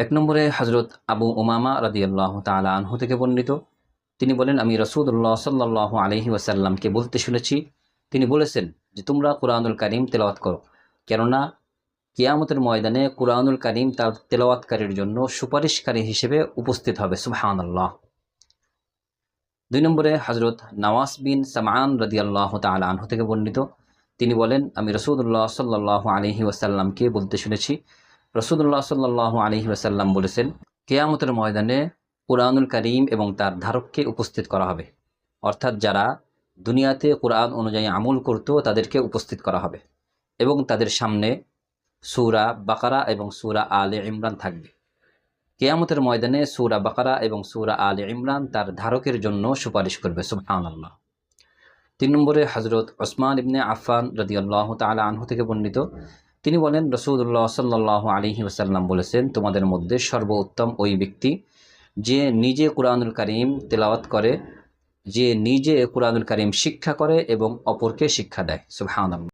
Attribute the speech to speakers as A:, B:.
A: এক নম্বরে হযরত আবু উমামা রাদিয়াল্লাহু তাআলা আনহু থেকে বর্ণিত, তিনি বলেন, আমি রাসূলুল্লাহ সাল্লাল্লাহু আলাইহি ওয়াসাল্লামকে বলতে শুনেছি, তিনি বলেছেন যে তোমরা কুরআনুল কারীম তেলাওয়াত করো, কেননা কিয়ামতের ময়দানে কুরআনুল কারীম তার তেলাওয়াতকারীর জন্য সুপারিশকারী হিসেবে উপস্থিত হবে। সুবহানাল্লাহ। ২ নম্বরে হযরত নওয়াস বিন সামআন রাদিয়াল্লাহু তাআলা আনহু থেকে বর্ণিত, তিনি বলেন, আমি রাসূলুল্লাহ সাল্লাল্লাহু আলাইহি ওয়াসাল্লামকে বলতে শুনেছি, রাসূলুল্লাহ সাল্লাল্লাহু আলাইহি ওয়াসাল্লাম বলেছেন, কিয়ামতের ময়দানে কুরআনুল কারীম এবং তার ধারককে উপস্থিত করা হবে, অর্থাৎ যারা দুনিয়াতে কুরআন অনুযায়ী আমল করত তাদেরকে উপস্থিত করা হবে এবং তাদের সামনে সূরা বাকারা এবং সূরা আলে ইমরান থাকবে। কিয়ামতের ময়দানে সূরা বাকারা এবং সূরা আলে ইমরান তার ধারকের জন্য সুপারিশ করবে। সুবহানাল্লাহ। ৩ নম্বরে হযরত ওসমান ইবনে আফফান রাদিয়াল্লাহু তাআলা আনহু থেকে বর্ণিত, তিনি বলেন, রাসূলুল্লাহ সাল্লাল্লাহু আলাইহি ওয়াসাল্লাম বলেছেন, তোমাদের মধ্যে সর্বোত্তম ওই ব্যক্তি যে নিজে কুরআনুল কারীম তেলাওয়াত করে, যে নিজে কুরআনুল কারীম শিক্ষা করে এবং অপরকে শিক্ষা দেয়। সুবহানাল্লাহ।